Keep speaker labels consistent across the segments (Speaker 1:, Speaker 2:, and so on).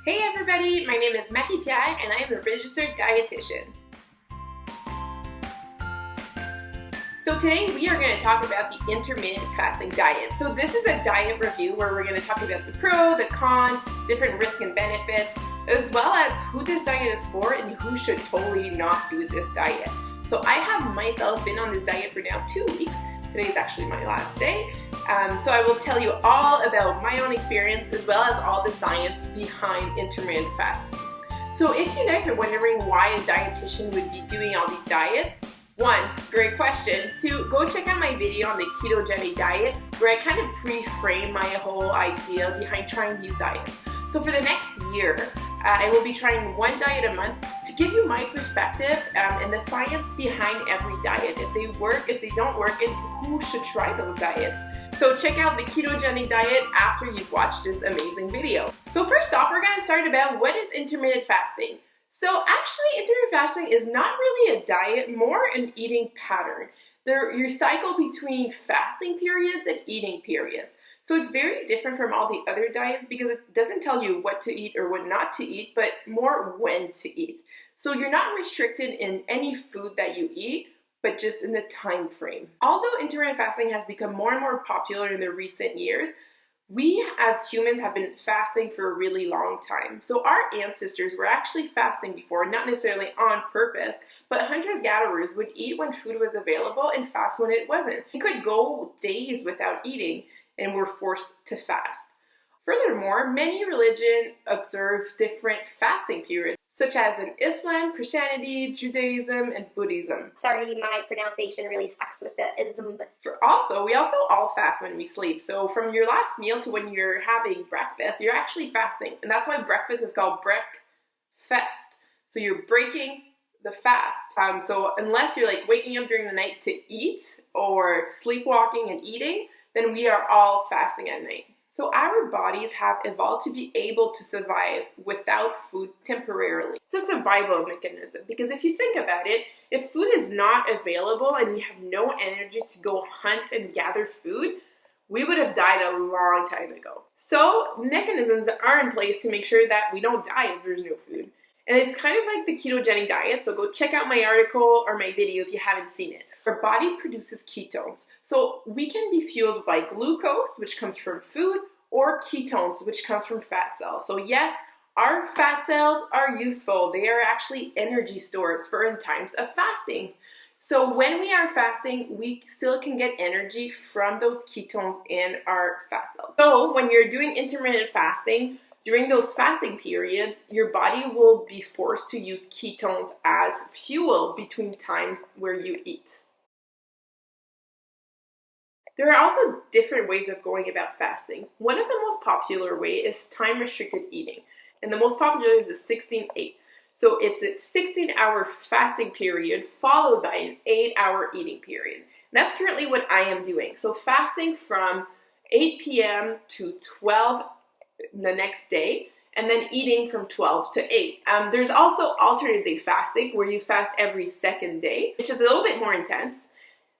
Speaker 1: Hey everybody, my name is Marie-Pier and I am a registered dietitian. So today we are going to talk about the intermittent fasting diet. So this is a diet review where we're going to talk about the pros, the cons, different risks and benefits, as well as who this diet is for and who should totally not do this diet. So I have myself been on this diet for now 2 weeks. Today is actually my last day. So I will tell you all about my own experience as well as all the science behind intermittent fasting. So if you guys are wondering why a dietitian would be doing all these diets, 1, great question. 2, go check out my video on the ketogenic diet where I kind of pre-frame my whole idea behind trying these diets. So for the next year, I will be trying 1 diet a month to give you my perspective and the science behind every diet. If they work, if they don't work, and who should try those diets. So check out the ketogenic diet after you've watched this amazing video. So first off, we're going to start about what is intermittent fasting. So actually, intermittent fasting is not really a diet, more an eating pattern. You cycle between fasting periods and eating periods. So it's very different from all the other diets because it doesn't tell you what to eat or what not to eat, but more when to eat. So you're not restricted in any food that you eat, but just in the time frame. Although intermittent fasting has become more and more popular in the recent years, we as humans have been fasting for a really long time. So our ancestors were actually fasting before, not necessarily on purpose, but hunter-gatherers would eat when food was available and fast when it wasn't. You could go days without eating and were forced to fast. Furthermore, many religions observe different fasting periods, such as in Islam, Christianity, Judaism, and Buddhism.
Speaker 2: Sorry, my pronunciation really sucks with the ism.
Speaker 1: We also all fast when we sleep. So from your last meal to when you're having breakfast, you're actually fasting. And that's why breakfast is called breakfast. So you're breaking the fast. So unless you're like waking up during the night to eat or sleepwalking and eating, then we are all fasting at night. So our bodies have evolved to be able to survive without food temporarily. It's a survival mechanism because if you think about it, if food is not available and we have no energy to go hunt and gather food, we would have died a long time ago. So mechanisms are in place to make sure that we don't die if there's no food. And it's kind of like the ketogenic diet, so go check out my article or my video if you haven't seen it. Our body produces ketones, so we can be fueled by glucose, which comes from food, or ketones, which comes from fat cells. So yes, our fat cells are useful. They are actually energy stores for in times of fasting. So when we are fasting, we still can get energy from those ketones in our fat cells. So when you're doing intermittent fasting, during those fasting periods, your body will be forced to use ketones as fuel between times where you eat. There are also different ways of going about fasting. One of the most popular ways is time-restricted eating, and the most popular is the 16-8. So it's a 16-hour fasting period followed by an 8-hour eating period. And that's currently what I am doing. So fasting from 8 p.m. to 12 the next day, and then eating from 12 to 8. There's also alternate day fasting, where you fast every second day, which is a little bit more intense.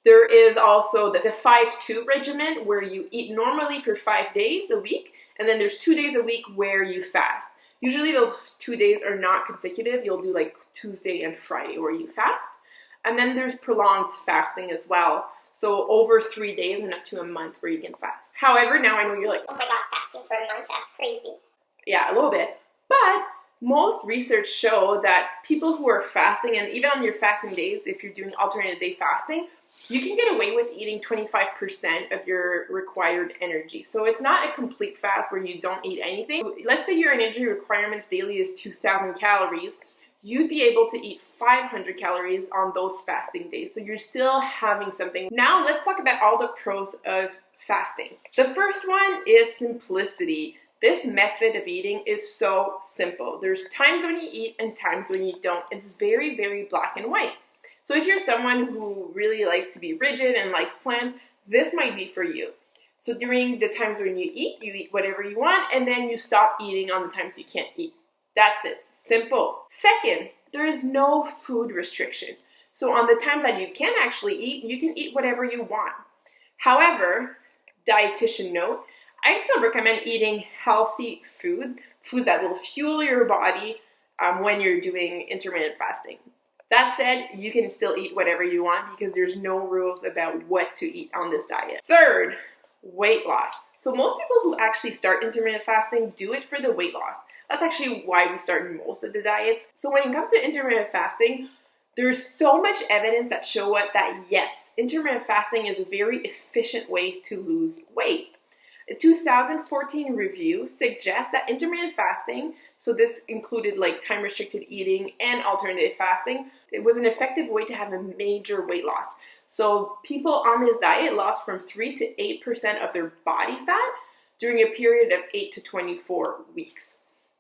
Speaker 1: There is also the 5-2 regimen, where you eat normally for 5 days a week, and then there's 2 days a week where you fast. Usually those 2 days are not consecutive. You'll do like Tuesday and Friday where you fast. And then there's prolonged fasting as well. So over 3 days and up to a month where you can fast. However, now I know you're like,
Speaker 2: oh my god, fasting for a month, that's crazy.
Speaker 1: Yeah, a little bit. But most research show that people who are fasting, and even on your fasting days, if you're doing alternate day fasting, you can get away with eating 25% of your required energy. So it's not a complete fast where you don't eat anything. Let's say your energy requirements daily is 2,000 calories. You'd be able to eat 500 calories on those fasting days. So you're still having something. Now let's talk about all the pros of fasting. The first one is simplicity. This method of eating is so simple. There's times when you eat and times when you don't. It's very, very black and white. So if you're someone who really likes to be rigid and likes plans, this might be for you. So during the times when you eat whatever you want, and then you stop eating on the times you can't eat. That's it. Simple. Second, there is no food restriction. So on the times that you can actually eat, you can eat whatever you want. However, dietitian note, I still recommend eating healthy foods, foods that will fuel your body when you're doing intermittent fasting. That said, you can still eat whatever you want because there's no rules about what to eat on this diet. Third, weight loss. So most people who actually start intermittent fasting do it for the weight loss. That's actually why we start most of the diets. So when it comes to intermittent fasting, there's so much evidence that show that yes, intermittent fasting is a very efficient way to lose weight. A 2014 review suggests that intermittent fasting, so this included like time-restricted eating and alternative fasting, it was an effective way to have a major weight loss. So people on this diet lost from 3 to 8% of their body fat during a period of 8 to 24 weeks.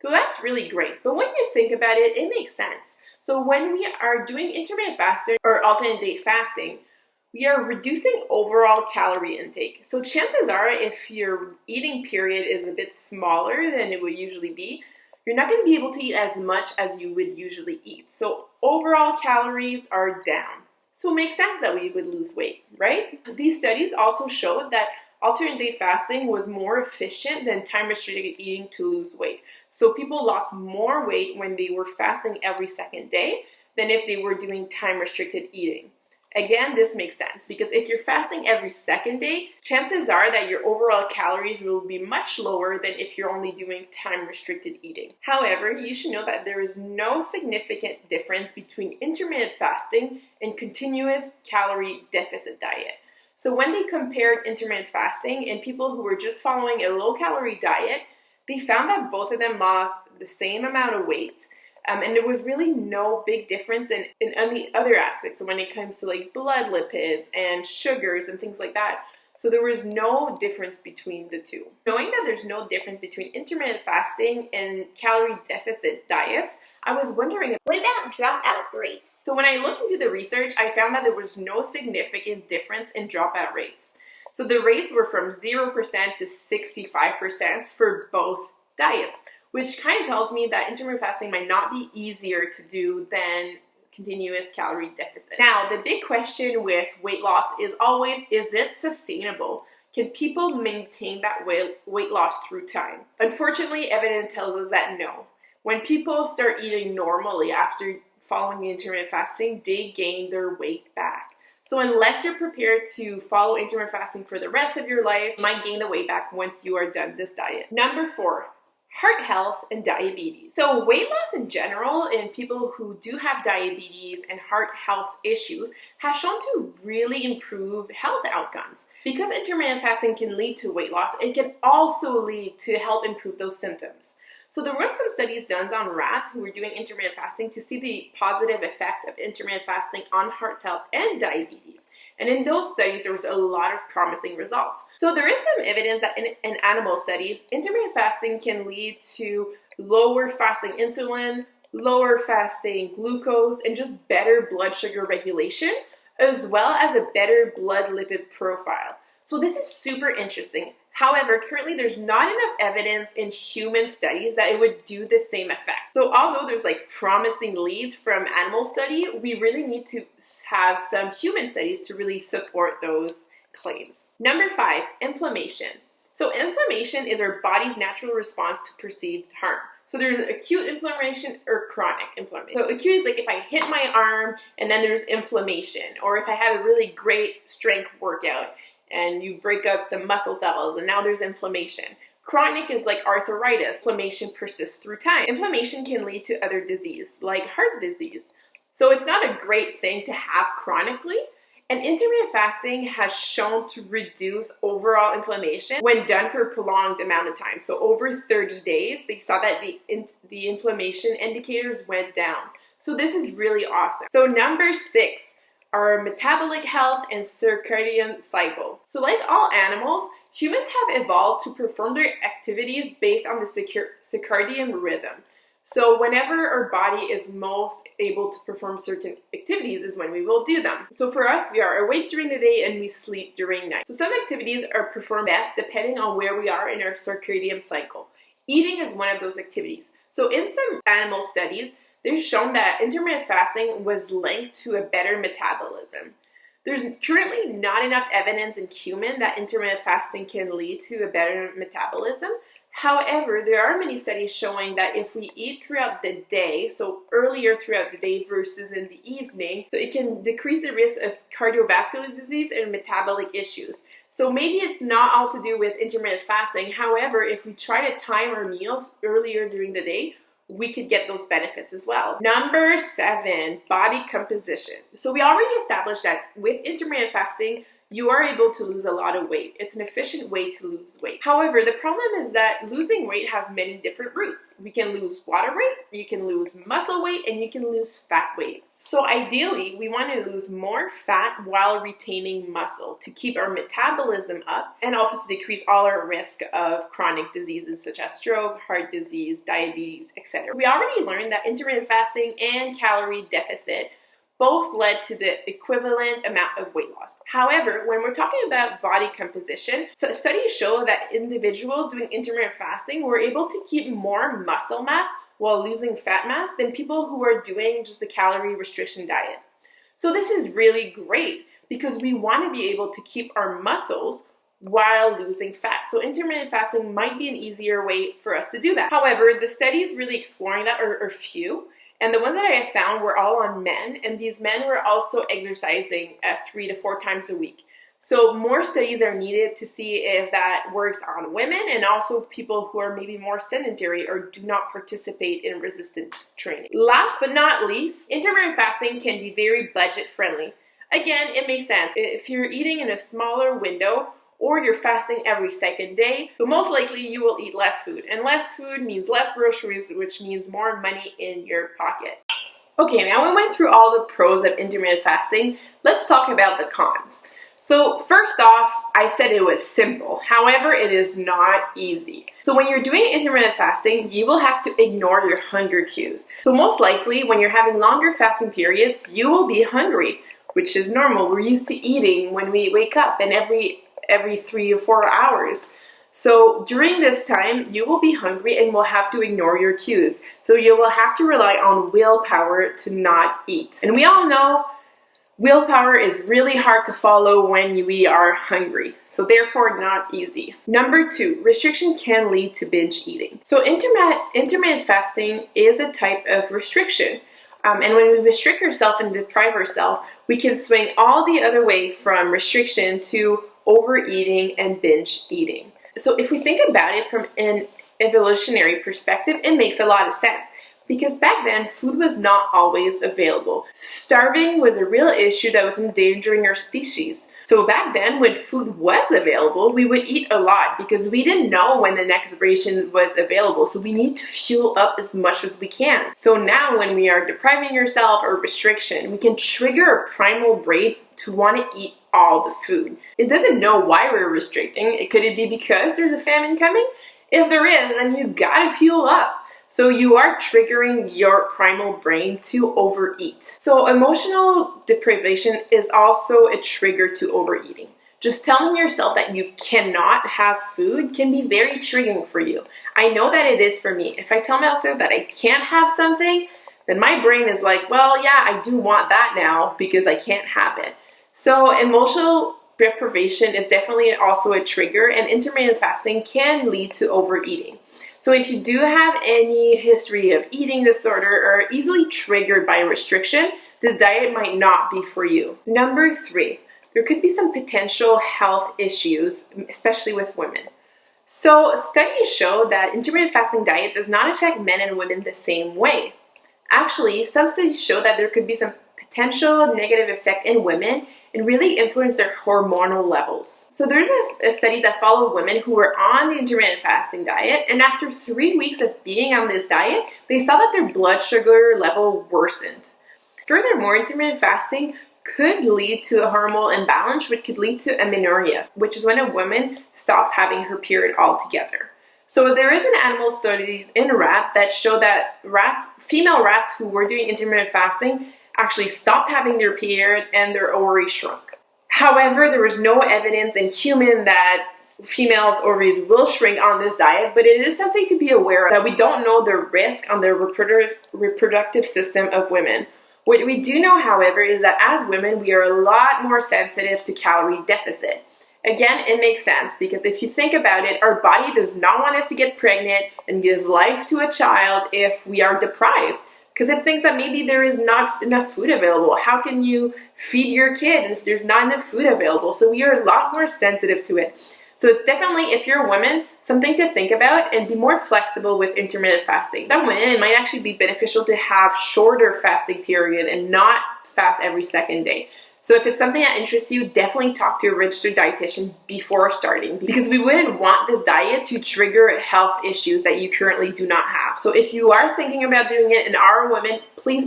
Speaker 1: So that's really great. But when you think about it, it makes sense. So when we are doing intermittent fasting or alternate day fasting, we are reducing overall calorie intake. So chances are if your eating period is a bit smaller than it would usually be, you're not going to be able to eat as much as you would usually eat. So overall calories are down. So it makes sense that we would lose weight, right? These studies also showed that alternate day fasting was more efficient than time-restricted eating to lose weight. So people lost more weight when they were fasting every second day than if they were doing time-restricted eating. Again, this makes sense because if you're fasting every second day, chances are that your overall calories will be much lower than if you're only doing time-restricted eating. However, you should know that there is no significant difference between intermittent fasting and continuous calorie deficit diet. So when they compared intermittent fasting and people who were just following a low-calorie diet, they found that both of them lost the same amount of weight. And there was really no big difference in any other aspects. So when it comes to like blood lipids and sugars and things like that. So there was no difference between the two. Knowing that there's no difference between intermittent fasting and calorie deficit diets, I was wondering,
Speaker 2: what about dropout rates?
Speaker 1: So when I looked into the research, I found that there was no significant difference in dropout rates. So the rates were from 0% to 65% for both diets, which kind of tells me that intermittent fasting might not be easier to do than continuous calorie deficit. Now, the big question with weight loss is always, is it sustainable? Can people maintain that weight loss through time? Unfortunately, evidence tells us that no. When people start eating normally after following the intermittent fasting, they gain their weight back. So unless you're prepared to follow intermittent fasting for the rest of your life, you might gain the weight back once you are done this diet. Number 4. Heart health and diabetes. So weight loss in general in people who do have diabetes and heart health issues has shown to really improve health outcomes. Because intermittent fasting can lead to weight loss, it can also lead to help improve those symptoms. So there were some studies done on rats who were doing intermittent fasting to see the positive effect of intermittent fasting on heart health and diabetes. And in those studies, there was a lot of promising results. So there is some evidence that in animal studies, intermittent fasting can lead to lower fasting insulin, lower fasting glucose, and just better blood sugar regulation, as well as a better blood lipid profile. So this is super interesting. However, currently there's not enough evidence in human studies that it would do the same effect. So although there's like promising leads from animal study, we really need to have some human studies to really support those claims. Number 5, inflammation. So inflammation is our body's natural response to perceived harm. So there's acute inflammation or chronic inflammation. So acute is like if I hit my arm and then there's inflammation, or if I have a really great strength workout and you break up some muscle cells and now there's inflammation. Chronic is like arthritis. Inflammation persists through time. Inflammation can lead to other disease like heart disease. So it's not a great thing to have chronically. And intermittent fasting has shown to reduce overall inflammation when done for a prolonged amount of time. So over 30 days, they saw that the inflammation indicators went down. So this is really awesome. So number 6, our metabolic health and circadian cycle. So like all animals, humans have evolved to perform their activities based on the circadian rhythm. So whenever our body is most able to perform certain activities is when we will do them. So for us, we are awake during the day and we sleep during night. So some activities are performed best depending on where we are in our circadian cycle. Eating is one of those activities. So in some animal studies, they've shown that intermittent fasting was linked to a better metabolism. There's currently not enough evidence in human that intermittent fasting can lead to a better metabolism. However, there are many studies showing that if we eat throughout the day, so earlier throughout the day versus in the evening, so it can decrease the risk of cardiovascular disease and metabolic issues. So maybe it's not all to do with intermittent fasting. However, if we try to time our meals earlier during the day, we could get those benefits as well. Number 7, body composition. So we already established that with intermittent fasting, you are able to lose a lot of weight. It's an efficient way to lose weight. However, the problem is that losing weight has many different routes. We can lose water weight, you can lose muscle weight, and you can lose fat weight. So ideally, we want to lose more fat while retaining muscle to keep our metabolism up and also to decrease all our risk of chronic diseases such as stroke, heart disease, diabetes, etc. We already learned that intermittent fasting and calorie deficit both led to the equivalent amount of weight loss. However, when we're talking about body composition, so studies show that individuals doing intermittent fasting were able to keep more muscle mass while losing fat mass than people who are doing just a calorie restriction diet. So this is really great because we want to be able to keep our muscles while losing fat. So intermittent fasting might be an easier way for us to do that. However, the studies really exploring that are few. And the ones that I found were all on men, and these men were also exercising 3 to 4 times a week. So more studies are needed to see if that works on women and also people who are maybe more sedentary or do not participate in resistance training. Last but not least, intermittent fasting can be very budget friendly. Again, it makes sense. If you're eating in a smaller window, or you're fasting every second day, but most likely you will eat less food. And less food means less groceries, which means more money in your pocket. Okay, now we went through all the pros of intermittent fasting. Let's talk about the cons. So first off, I said it was simple. However, it is not easy. So when you're doing intermittent fasting, you will have to ignore your hunger cues. So most likely, when you're having longer fasting periods, you will be hungry, which is normal. We're used to eating when we wake up and every 3 or 4 hours. So during this time, you will be hungry and will have to ignore your cues. So you will have to rely on willpower to not eat. And we all know willpower is really hard to follow when we are hungry. So therefore, not easy. Number 2, restriction can lead to binge eating. So intermittent fasting is a type of restriction. And when we restrict ourselves and deprive ourselves, we can swing all the other way from restriction to overeating and binge eating. So if we think about it from an evolutionary perspective, it makes a lot of sense. Because back then, food was not always available. Starving was a real issue that was endangering our species. So back then, when food was available, we would eat a lot because we didn't know when the next ration was available. So we need to fuel up as much as we can. So now when we are depriving ourselves or restriction, we can trigger our primal brain to want to eat all the food. It doesn't know why we're restricting. Could it be because there's a famine coming? If there is, then you gotta fuel up. So you are triggering your primal brain to overeat. So emotional deprivation is also a trigger to overeating. Just telling yourself that you cannot have food can be very triggering for you. I know that it is for me. If I tell myself that I can't have something, then my brain is like, well, yeah, I do want that now because I can't have it. So emotional deprivation is definitely also a trigger, and intermittent fasting can lead to overeating. So if you do have any history of eating disorder or are easily triggered by restriction, this diet might not be for you. Number 3, there could be some potential health issues, especially with women. So studies show that intermittent fasting diet does not affect men and women the same way. Actually, some studies show that there could be some potential negative effect in women and really influence their hormonal levels. So there's a study that followed women who were on the intermittent fasting diet, and after 3 weeks of being on this diet, they saw that their blood sugar level worsened. Furthermore, intermittent fasting could lead to a hormonal imbalance, which could lead to amenorrhea, which is when a woman stops having her period altogether. So there is an animal studies in rat that show that female rats who were doing intermittent fasting actually stopped having their period and their ovaries shrunk. However, there was no evidence in human that females' ovaries will shrink on this diet, but it is something to be aware of that we don't know the risk on the reproductive system of women. What we do know, however, is that as women, we are a lot more sensitive to calorie deficit. Again, it makes sense because if you think about it, our body does not want us to get pregnant and give life to a child if we are deprived, because it thinks that maybe there is not enough food available. How can you feed your kid if there's not enough food available? So we are a lot more sensitive to it. So it's definitely, if you're a woman, something to think about and be more flexible with intermittent fasting. Some women, it might actually be beneficial to have shorter fasting period and not fast every second day. So if it's something that interests you, definitely talk to a registered dietitian before starting, because we wouldn't want this diet to trigger health issues that you currently do not have. So if you are thinking about doing it and are a woman, please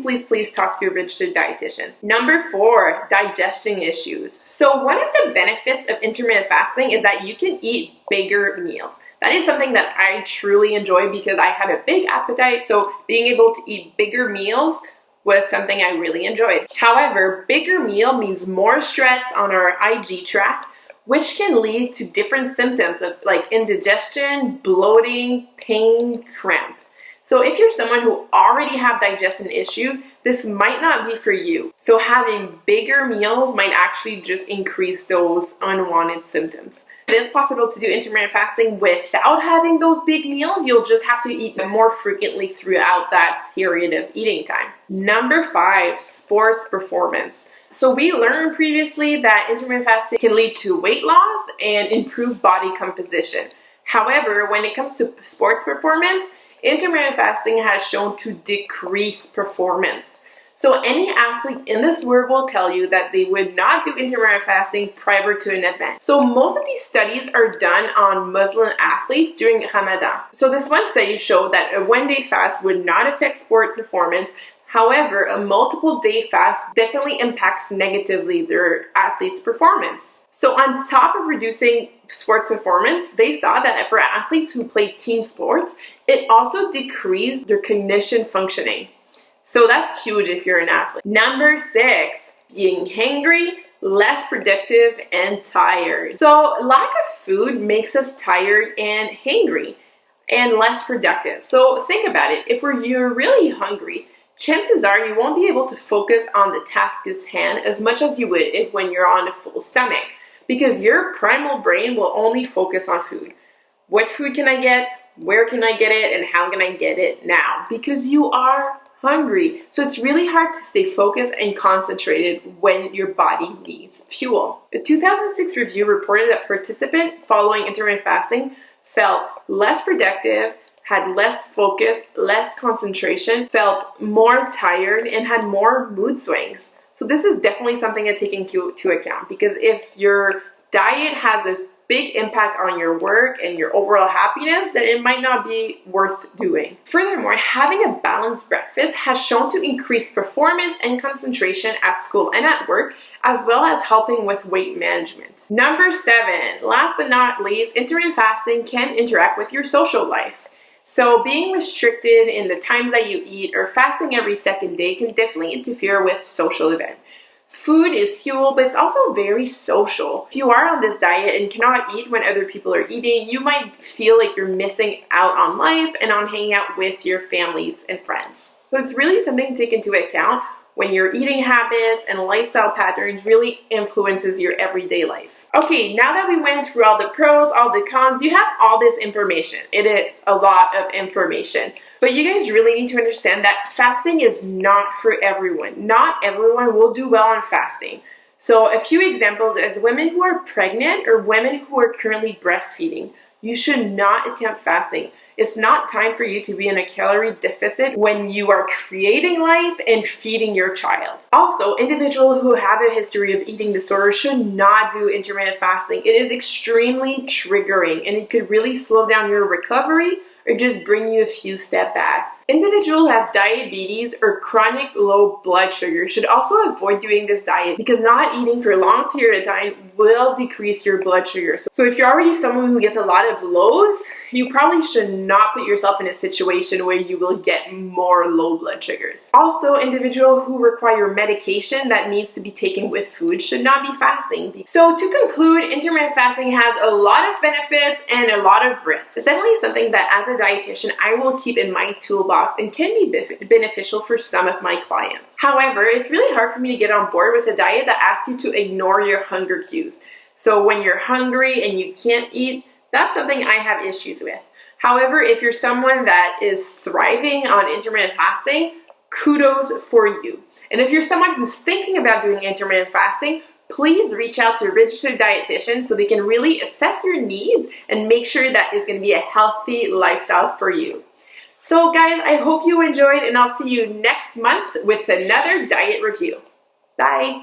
Speaker 1: talk to your registered dietitian. Number 4, digestion issues. So one of the benefits of intermittent fasting is that you can eat bigger meals. That is something that I truly enjoy because I have a big appetite. So being able to eat bigger meals was something I really enjoyed. However, bigger meal means more stress on our IG tract, which can lead to different symptoms of like indigestion, bloating, pain, cramp. So if you're someone who already have digestion issues, this might not be for you. So having bigger meals might actually just increase those unwanted symptoms. It is possible to do intermittent fasting without having those big meals. You'll just have to eat more frequently throughout that period of eating time. Number 5, sports performance. So we learned previously that intermittent fasting can lead to weight loss and improved body composition. However, when it comes to sports performance, intermittent fasting has shown to decrease performance. So any athlete in this world will tell you that they would not do intermittent fasting prior to an event. So most of these studies are done on Muslim athletes during Ramadan. So this one study showed that a one-day fast would not affect sport performance. However, a multiple day fast definitely impacts negatively their athletes' performance. So on top of reducing sports performance, they saw that for athletes who play team sports, it also decreased their cognition functioning. So that's huge if you're an athlete. Number 6, being hangry, less productive, and tired. So lack of food makes us tired and hangry and less productive. So think about it. If you're really hungry, chances are you won't be able to focus on the task at hand as much as you would when you're on a full stomach, because your primal brain will only focus on food. What food can I get? Where can I get it? And how can I get it now? Because you are hungry. So it's really hard to stay focused and concentrated when your body needs fuel. A 2006 review reported that participants following intermittent fasting felt less productive, had less focus, less concentration, felt more tired, and had more mood swings. So this is definitely something to take into account, because if your diet has a big impact on your work and your overall happiness, then it might not be worth doing. Furthermore, having a balanced breakfast has shown to increase performance and concentration at school and at work, as well as helping with weight management. Number 7, last but not least, intermittent fasting can interact with your social life. So being restricted in the times that you eat or fasting every second day can definitely interfere with social events. Food is fuel, but it's also very social. If you are on this diet and cannot eat when other people are eating, you might feel like you're missing out on life and on hanging out with your families and friends. So it's really something to take into account when your eating habits and lifestyle patterns really influences your everyday life. Okay, now that we went through all the pros, all the cons, you have all this information. It is a lot of information. But you guys really need to understand that fasting is not for everyone. Not everyone will do well on fasting. So a few examples is women who are pregnant or women who are currently breastfeeding. You should not attempt fasting. It's not time for you to be in a calorie deficit when you are creating life and feeding your child. Also, individuals who have a history of eating disorder should not do intermittent fasting. It is extremely triggering and it could really slow down your recovery or just bring you a few step backs. Individuals who have diabetes or chronic low blood sugar should also avoid doing this diet, because not eating for a long period of time will decrease your blood sugar. So if you're already someone who gets a lot of lows, you probably should not put yourself in a situation where you will get more low blood sugars. Also, individuals who require medication that needs to be taken with food should not be fasting. So to conclude, intermittent fasting has a lot of benefits and a lot of risks. It's definitely something that as a dietitian I will keep in my toolbox and can be beneficial for some of my clients. However, it's really hard for me to get on board with a diet that asks you to ignore your hunger cues. So when you're hungry and you can't eat, that's something I have issues with. However, if you're someone that is thriving on intermittent fasting, kudos for you. And if you're someone who's thinking about doing intermittent fasting, please reach out to a registered dietitian so they can really assess your needs and make sure that it's going to be a healthy lifestyle for you. So guys, I hope you enjoyed, and I'll see you next month with another diet review. Bye.